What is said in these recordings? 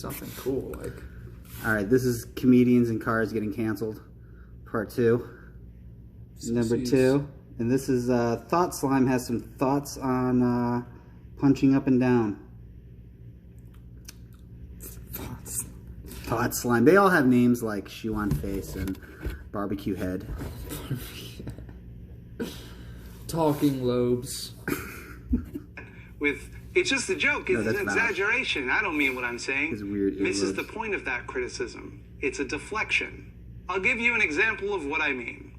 something cool. Like, all right, this is comedians and cars getting canceled, part 2. Number 2, and this is Thought Slime has some thoughts on punching up and down. Thought Slime. They all have names like Shoe on Face and Barbecue Head. Talking Lobes. It's just a joke. It's an exaggeration. I don't mean what I'm saying. It's weird. Misses the point of that criticism. It's a deflection. I'll give you an example of what I mean.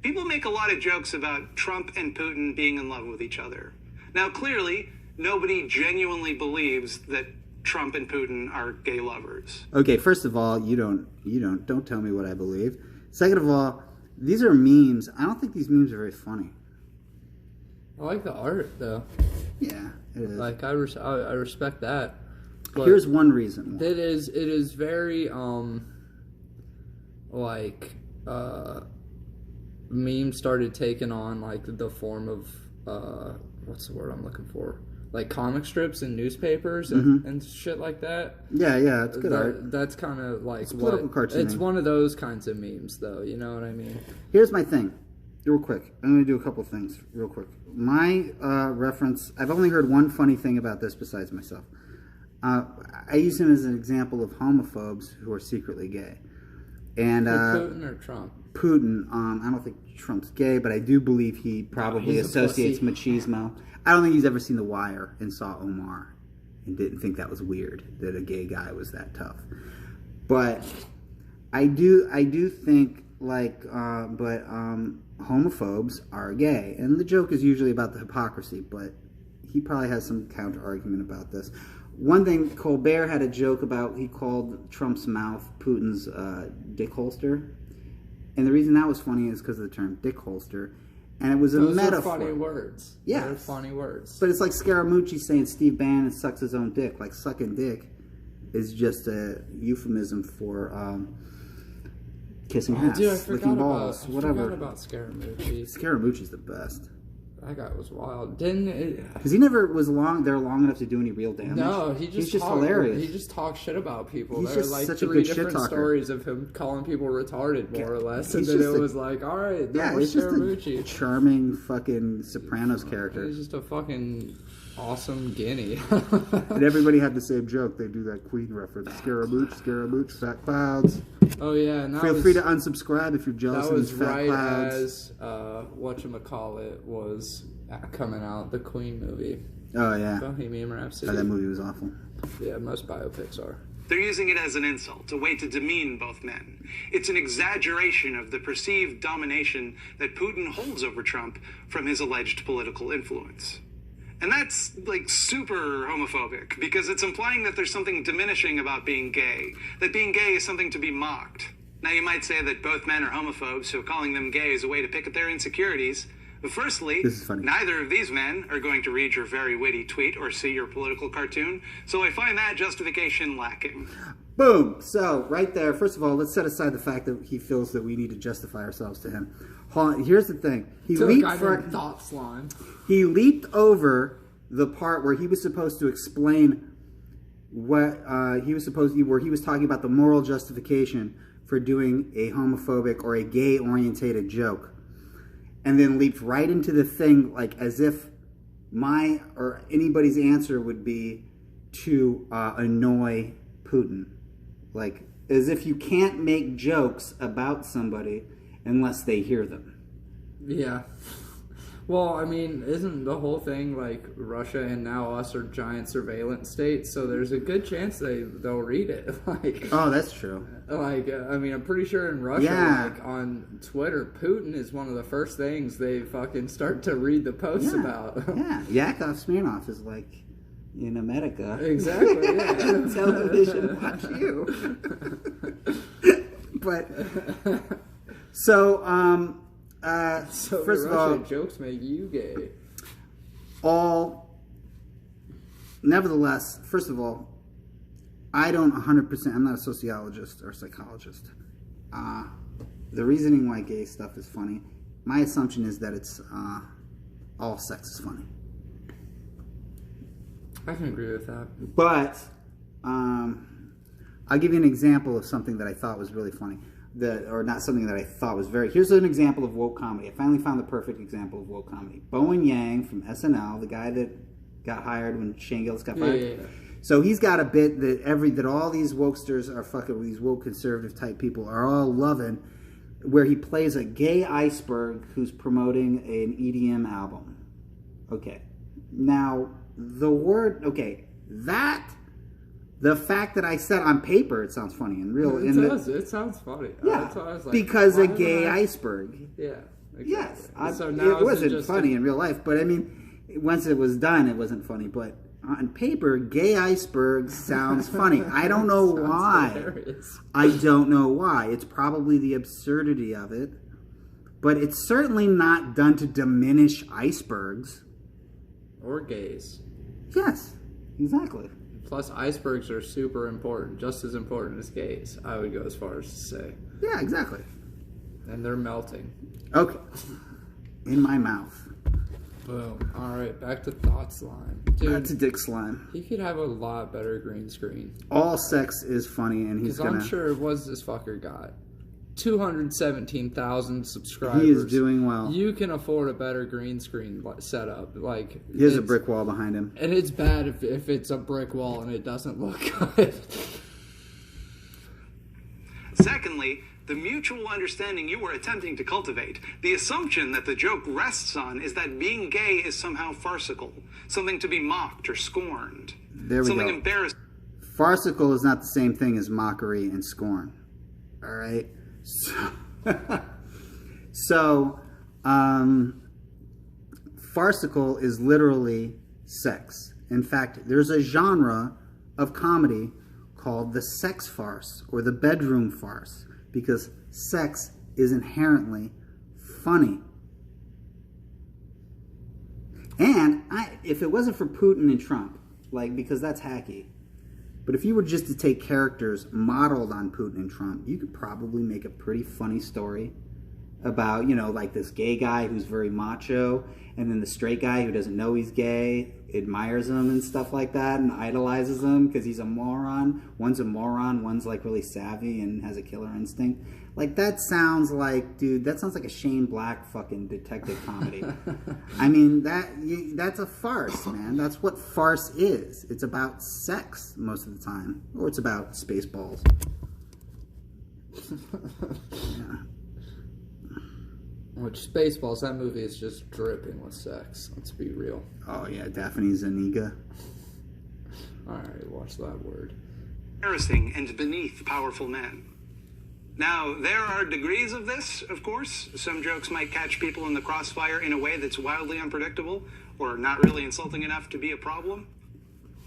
People make a lot of jokes about Trump and Putin being in love with each other. Now, clearly, nobody genuinely believes that Trump and Putin are gay lovers. Okay, first of all, don't tell me what I believe. Second of all, these are memes. I don't think these memes are very funny. I like the art, though. Yeah, it is. Like, I respect that. But here's one reason. It is very, memes started taking on, like, the form of, what's the word I'm looking for? Like comic strips and newspapers and shit like that. Yeah, it's good art. That's kind of like it's political cartooning. It's one of those kinds of memes, though. You know what I mean? Here's my thing, real quick. I'm going to do a couple things real quick. My reference, I've only heard one funny thing about this besides myself. I use him as an example of homophobes who are secretly gay. And Putin or Trump? Putin. I don't think Trump's gay, but I do believe he probably associates machismo. I don't think he's ever seen The Wire and saw Omar and didn't think that was weird that a gay guy was that tough. But I do think homophobes are gay, and the joke is usually about the hypocrisy. But he probably has some counter argument about this. One thing, Colbert had a joke about, he called Trump's mouth Putin's dick holster, and the reason that was funny is because of the term dick holster. And it was a metaphor. Those are funny words. Yeah. They're funny words. But it's like Scaramucci saying Steve Bannon sucks his own dick. Like, sucking dick is just a euphemism for kissing ass, licking balls, whatever. I forgot about Scaramucci. Scaramucci's the best. That guy was wild. Didn't it? Because he never was long enough to do any real damage. No, he's just hilarious. He just talks shit about people. He's there just are like such a 3 good different stories of him calling people retarded, more or less. And then it was like, all right, that was Scaramucci. Just a charming fucking Sopranos character. He's just a fucking awesome guinea. And everybody had the same joke. They do that Queen reference. Scaramouche, fat clouds. Oh yeah, and feel free to unsubscribe if you're jealous of these fat clouds. That was right as whatchamacallit was coming out, the Queen movie. Oh yeah, Bohemian Rhapsody. Oh, that movie was awful. Yeah, most biopics are. They're using it as an insult, a way to demean both men. It's an exaggeration of the perceived domination that Putin holds over Trump from his alleged political influence. And that's, like, super homophobic, because it's implying that there's something diminishing about being gay, that being gay is something to be mocked. Now, you might say that both men are homophobes, so calling them gay is a way to pick at their insecurities. But firstly, neither of these men are going to read your very witty tweet or see your political cartoon, so I find that justification lacking. Boom! So, right there, first of all, let's set aside the fact that he feels that we need to justify ourselves to him. Hold on, here's the thing. He leaped over the part where he was supposed to explain what where he was talking about the moral justification for doing a homophobic or a gay-orientated joke. And then leaped right into the thing, like as if my or anybody's answer would be to annoy Putin. Like, as if you can't make jokes about somebody unless they hear them. Yeah. Well, I mean, isn't the whole thing like Russia and now us are giant surveillance states? So there's a good chance they'll read it. Like, oh, that's true. Like, I mean, I'm pretty sure in Russia, like on Twitter, Putin is one of the first things they fucking start to read the posts about. Yeah, Yakov Smirnoff is like in America. Exactly. Yeah. Television, watch you. But so. So first of all, jokes make you gay. Nevertheless, first of all, I don't 100%. I'm not a sociologist or psychologist. The reasoning why gay stuff is funny, my assumption is that it's all sex is funny. I can agree with that. But I'll give you an example of something that I thought was really funny. Or not something that I thought was very... Here's an example of woke comedy. I finally found the perfect example of woke comedy. Bowen Yang from SNL, the guy that got hired when Shane Gillis got fired. Yeah. So he's got a bit that all these wokesters are fucking, these woke conservative type people are all loving, where he plays a gay iceberg who's promoting an EDM album. Okay. Now, the fact that I said on paper it sounds funny and real. It sounds funny. Yeah, That's why I was like, because a gay iceberg. Yeah, exactly. Yes, So now it wasn't funny in real life, but I mean, once it was done, it wasn't funny. But on paper, gay iceberg sounds funny. I don't know why. Hilarious. I don't know why. It's probably the absurdity of it, but it's certainly not done to diminish icebergs. Or gays. Yes, exactly. Plus, icebergs are super important, just as important as gays, I would go as far as to say. Yeah, exactly. And they're melting. Okay. In my mouth. Boom. Alright, back to Thought Slime. Dude, That's a dick slime. he could have a lot better green screen. All sex is funny, and he's Because gonna... I'm sure what's this fucker got? 217,000 subscribers. He is doing well. You can afford a better green screen setup. Like, He has a brick wall behind him. And it's bad if it's a brick wall and it doesn't look good. Secondly, the mutual understanding you were attempting to cultivate, the assumption that the joke rests on, is that being gay is somehow farcical, something to be mocked or scorned. There we something go. embarrassing. Farcical is not the same thing as mockery and scorn. All right? So, farcical is literally sex. In fact, there's a genre of comedy called the sex farce or the bedroom farce because sex is inherently funny. And if it wasn't for Putin and Trump, because that's hacky, but if you were just to take characters modeled on Putin and Trump, you could probably make a pretty funny story about, this gay guy who's very macho, and then the straight guy who doesn't know he's gay, admires him and stuff like that, and idolizes him because he's a moron. One's a moron, one's really savvy and has a killer instinct. That sounds like, dude, that sounds like a Shane Black fucking detective comedy. I mean, that's a farce, man. That's what farce is. It's about sex most of the time. Or it's about Spaceballs. Yeah. Which, Spaceballs, that movie is just dripping with sex. Let's be real. Oh, yeah, Daphne Zuniga. Alright, watch that word. Embarrassing and beneath powerful men. Now, there are degrees of this, of course. Some jokes might catch people in the crossfire in a way that's wildly unpredictable, or not really insulting enough to be a problem.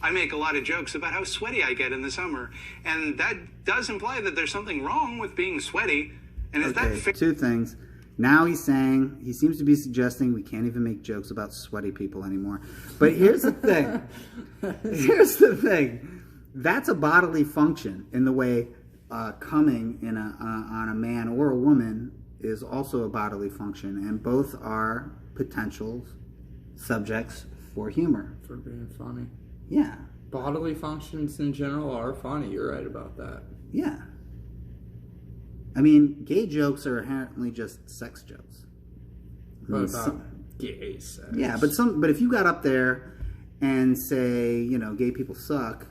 I make a lot of jokes about how sweaty I get in the summer, and that does imply that there's something wrong with being sweaty. And is that fair? Two things. Now he seems to be suggesting we can't even make jokes about sweaty people anymore. But here's the thing. That's a bodily function in the way coming on a man or a woman is also a bodily function, and both are potential subjects for humor. For being funny. Yeah. Bodily functions in general are funny. You're right about that. Yeah. I mean, gay jokes are inherently just sex jokes. What about gay sex? Yeah, but if you got up there and say, gay people suck,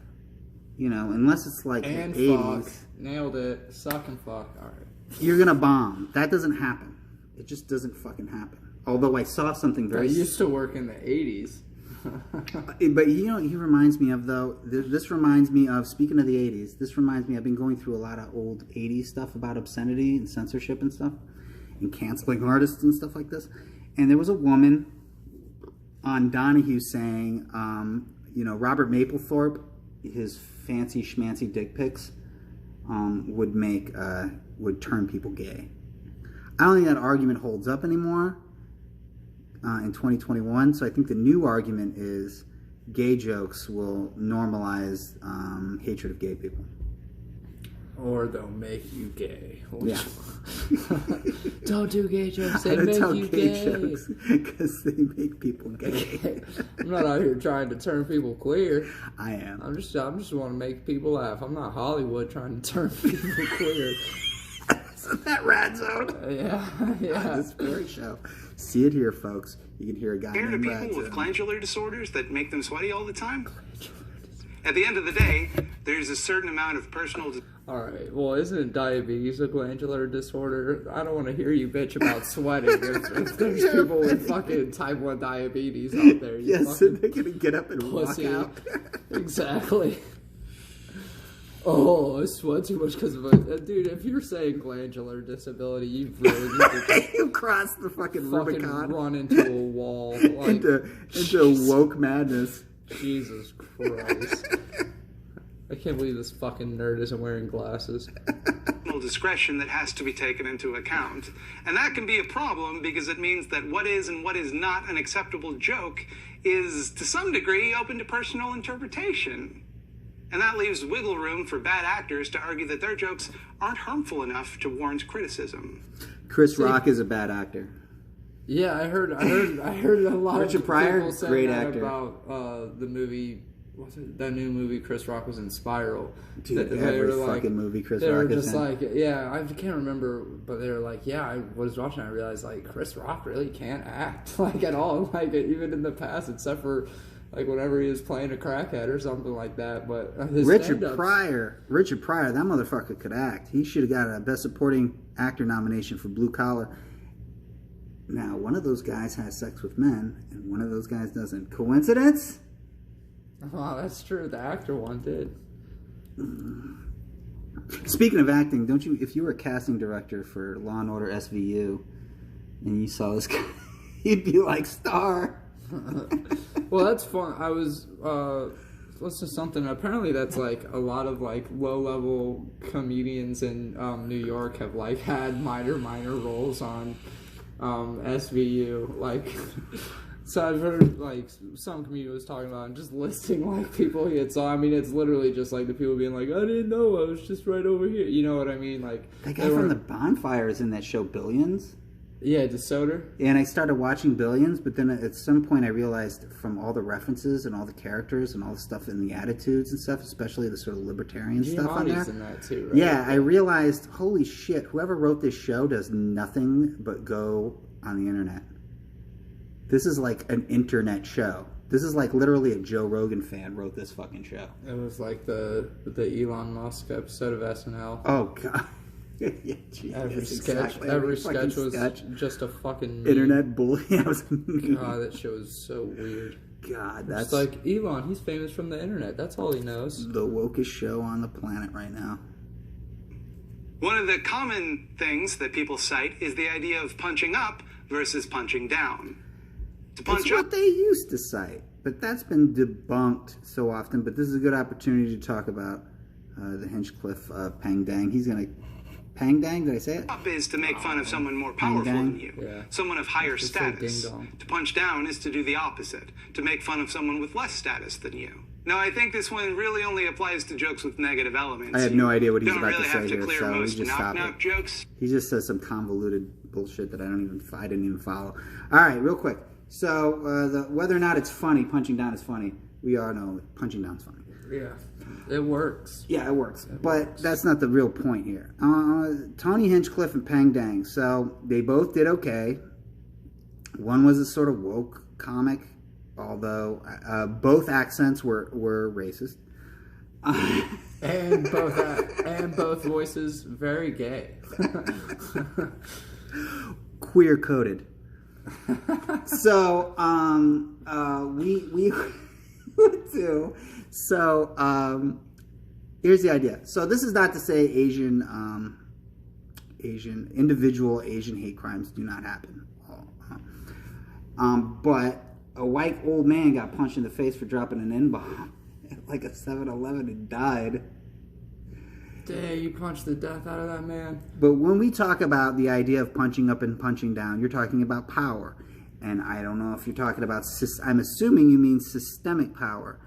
unless it's like and the 80s. Fuck. Nailed it. Suck and fuck. Alright. You're gonna bomb. That doesn't happen. It just doesn't fucking happen. Although I saw something very... I used to work in the 80s. But he reminds me of, though, this reminds me of, speaking of the 80s, this reminds me, I've been going through a lot of old 80s stuff about obscenity and censorship and stuff, and canceling artists and stuff like this. And there was a woman on Donahue saying, Robert Mapplethorpe, his fancy schmancy dick pics, would turn people gay. I don't think that argument holds up anymore in 2021. So I think the new argument is gay jokes will normalize hatred of gay people. Or they'll make you gay. Yeah. Don't do gay jokes. They I don't make tell you gay gay. jokes because they make people gay. I'm not out here trying to turn people queer. I am. I'm just want to make people laugh. I'm not Hollywood trying to turn people queer. Isn't that Rad Zone? Yeah. This very show. See it here, folks. You can hear a guy Care to named Rad people with Zone. glandular disorders that make them sweaty all the time? At the end of the day, there's a certain amount of personal... All right. Well, isn't diabetes a glandular disorder? I don't want to hear you bitch about sweating if there's people with fucking type 1 diabetes out there. You Yes, and they're going to get up and pussy. walk out. Exactly. Oh, I sweat too much because of a... Dude, if you're saying glandular disability, you really need to You crossed the fucking Rubicon. run into a wall. Like, into woke madness. Jesus Christ. I can't believe this fucking nerd isn't wearing glasses. discretion that has to be taken into account. And that can be a problem because it means that what is and what is not an acceptable joke is, to some degree, open to personal interpretation. And that leaves wiggle room for bad actors to argue that their jokes aren't harmful enough to warrant criticism. Chris Rock is a bad actor. Yeah, I heard a lot Richard of Pryor, people say great that actor. about the movie. What's it? That new movie Chris Rock was in, Spiral. Dude, They every were like, fucking movie Chris they Rock were is just in. like, yeah, I can't remember, but they were like, yeah, I was watching, I realized like Chris Rock really can't act like at all, like even in the past, except for like whenever he was playing a crackhead or something like that. But his Richard stand-ups- Pryor, that motherfucker could act. He should have got a Best Supporting Actor nomination for Blue Collar. Now, one of those guys has sex with men, and one of those guys doesn't. Coincidence? Oh, that's true. The actor one did. Speaking of acting, don't you? If you were a casting director for Law and Order SVU, and you saw this guy, you'd be like, star. Well, that's fun. I was listening to something. Apparently, that's like a lot of like low-level comedians in New York have like had minor roles on SVU. Like, so I've heard like some comedian was talking about and just listing like people he had saw. I mean, it's literally just like the people being like, I didn't know, I was just right over here. You know what I mean? Like That guy from The Bonfire is in that show Billions. Yeah, DeSoder. And I started watching Billions, but then at some point I realized from all the references and all the characters and all the stuff and the attitudes and stuff, especially the sort of libertarian stuff on there. Giamatti's in that too, right? Yeah, I realized, holy shit, whoever wrote this show does nothing but go on the internet. This is like an internet show. This is like literally a Joe Rogan fan wrote this fucking show. It was like the Elon Musk episode of SNL. Oh, God. Yeah, geez, Every yes, sketch, exactly. every fucking sketch was sketch. just a fucking meme. Internet bully. God, that show is so weird. God, It's that's like Elon. He's famous from the internet. That's all he knows. the wokest show on the planet right now. One of the common things that people cite is the idea of punching up versus punching down. To punch It's up, what they used to cite, but that's been debunked so often. But this is a good opportunity to talk about the Hinchcliffe Pang Dang. He's going to... Pang Dang? Did I say it? up is to make fun of someone more powerful than you, Yeah. someone of higher It's so status. ding-dong. To punch down is to do the opposite, to make fun of someone with less status than you. Now, I think this one really only applies to jokes with negative elements. I have no idea what he's Don't about really to have say to here, clear so we most just stop knock-knock it. jokes. He just says some convoluted bullshit that I didn't even follow. All right, real quick. So whether or not it's funny, punching down is funny. We all know punching down is funny. Yeah, it works. Yeah, it works. But that's not the real point here. Tony Hinchcliffe and Pang Dang. So they both did okay. One was a sort of woke comic, although both accents were racist. And both voices very gay. Queer coded. So we would do. So here's the idea. So this is not to say Asian individual Asian hate crimes do not happen. But a white old man got punched in the face for dropping an N-bomb at like a 7-Eleven and died. Dang, you punched the death out of that man. But when we talk about the idea of punching up and punching down, you're talking about power. And I don't know if you're talking about, I'm assuming you mean systemic power.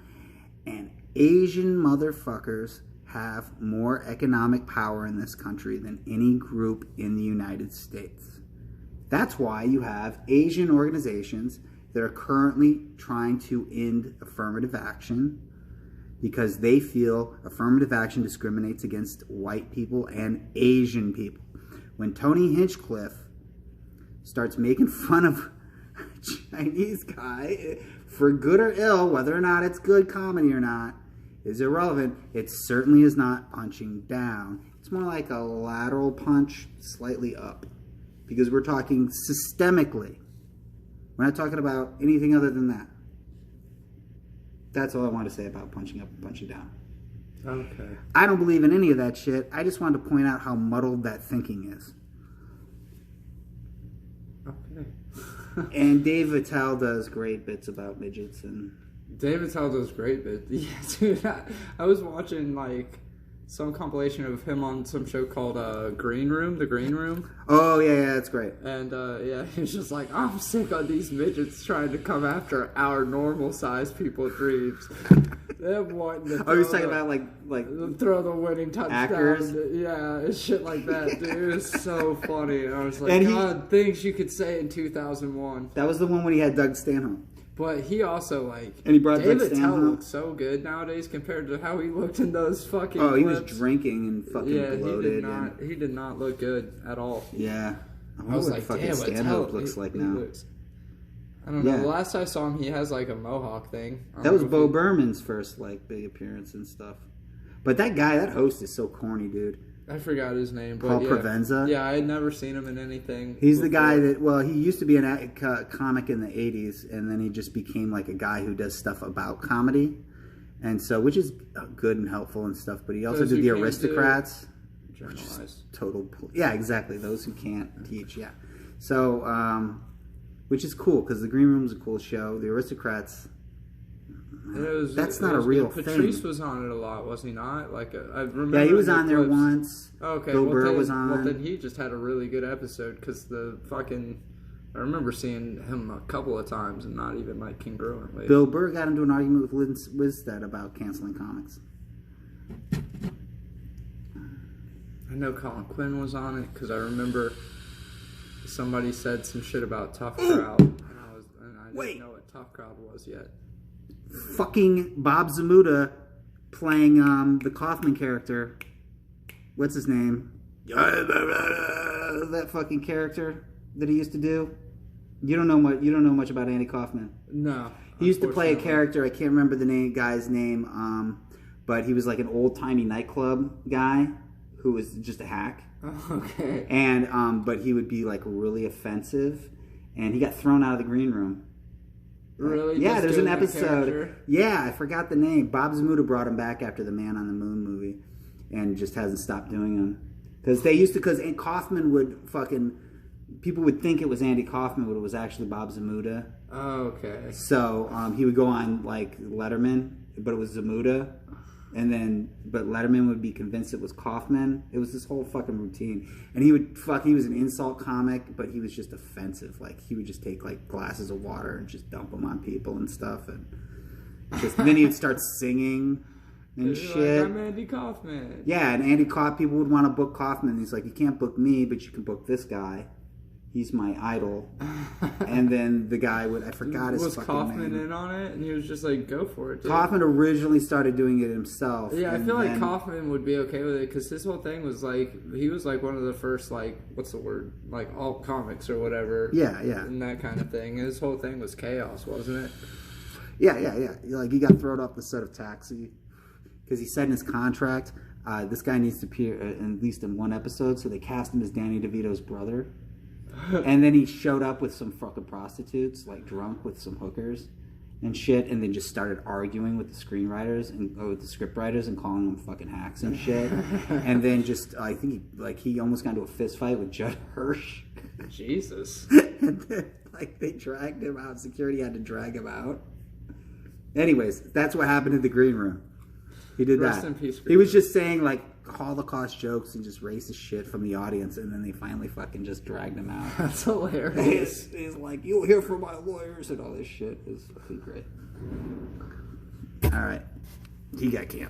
And Asian motherfuckers have more economic power in this country than any group in the United States. That's why you have Asian organizations that are currently trying to end affirmative action, because they feel affirmative action discriminates against white people and Asian people. When Tony Hinchcliffe starts making fun of a Chinese guy, for good or ill, whether or not it's good comedy or not, is irrelevant. It certainly is not punching down. It's more like a lateral punch, slightly up. Because we're talking systemically. We're not talking about anything other than that. That's all I want to say about punching up and punching down. Okay. I don't believe in any of that shit. I just wanted to point out how muddled that thinking is. Okay. And Dave Attell does great bits about midgets. And Dave Attell does great bits. Yeah, dude. I was watching, like, some compilation of him on some show called The Green Room. Oh, yeah, that's great. And, yeah, he's just like, I'm sick of these midgets trying to come after our normal-sized people dreams. Them wanting to Oh, he's talking about, like throw the winning touchdown. actors? Yeah, and shit like that, dude. It's so funny. And I was like, And God, things you could say in 2001. That was the one when he had Doug Stanhope. But he also, like, And he brought David Doug Attell Stanhope. looks so good nowadays compared to how he looked in those fucking Oh, he was clips. drinking and fucking Yeah, bloated. he did not look good at all. Yeah. I I wonder was what like, fucking damn, Stanhope Attell, looks like he now. looks, I don't know. Yeah. The last I saw him, he has like a mohawk thing. I That don't was know if Bo he- Berman's first, like, big appearance and stuff. But that guy, that host is so corny, dude. I forgot his name. But Paul yeah. Provenza? Yeah, I had never seen him in anything. He's the before. guy that, well, he used to be a comic in the 80s, and then he just became like a guy who does stuff about comedy. And so, which is good and helpful and stuff, but he also Those did who The can't Aristocrats. Generalized. Yeah, exactly. Those who can't teach, yeah. So, which is cool, because The Green Room's a cool show. The Aristocrats, that's not a real good. thing. Patrice was on it a lot, was he not? Like, I remember. Yeah, he was the on there clips. once. Okay, Bill well, Burr then, was on. Well, then he just had a really good episode because the fucking. I remember seeing him a couple of times and not even like congruently. Bill Burr got into an argument with Liz Wizstead about canceling comics. I know Colin Quinn was on it because I remember somebody said some shit about Tough Crowd, and I Wait. didn't know what Tough Crowd was yet. Fucking Bob Zamuda playing the Kaufman character. What's his name? That fucking character that he used to do. You don't know much about Andy Kaufman. No, He used to play a unfortunately. character. I can't remember the guy's name. But he was like an old timey nightclub guy who was just a hack. Okay. And but he would be like really offensive, and he got thrown out of the green room. Really? Yeah, Just there's an doing that episode. character? Yeah, I forgot the name. Bob Zamuda brought him back after the Man on the Moon movie, and just hasn't stopped doing them. Because Kaufman would fucking, people would think it was Andy Kaufman, but it was actually Bob Zamuda. Oh, okay. So he would go on like Letterman, but it was Zamuda, but Letterman would be convinced it was Kaufman. It was this whole fucking routine, and he was an insult comic, but he was just offensive. Like he would just take like glasses of water and just dump them on people and stuff, and then he'd start singing and You're shit. like, I'm Andy Kaufman. Yeah, and Andy people would want to book Kaufman. He's like, you can't book me, but you can book this guy. He's my idol. And then the guy I forgot his fucking Kaufman name. in on it? And he was just like, go for it, dude. Kaufman originally started doing it himself. Yeah, I and feel like then- Kaufman would be okay with it because his whole thing was like, he was like one of the first, like, what's the word? Like alt comics or whatever. Yeah. And that kind of thing. His whole thing was chaos, wasn't it? Yeah. Like, he got thrown off the set of Taxi because he said in his contract, this guy needs to appear at least in one episode, so they cast him as Danny DeVito's brother. And then he showed up with some fucking prostitutes, like drunk with some hookers and shit, and then just started arguing with the screenwriters and with the scriptwriters and calling them fucking hacks and shit. And then just, I think he almost got into a fist fight with Judd Hirsch. Jesus. And then, they dragged him out. Security had to drag him out. Anyways, that's what happened in the green room. He did Rest that. in peace, He was just saying Holocaust jokes and just racist shit from the audience, and then they finally fucking just dragged him out. That's hilarious. He's like, you'll hear from my lawyers and all this shit. It's fucking great. All right. He got canceled.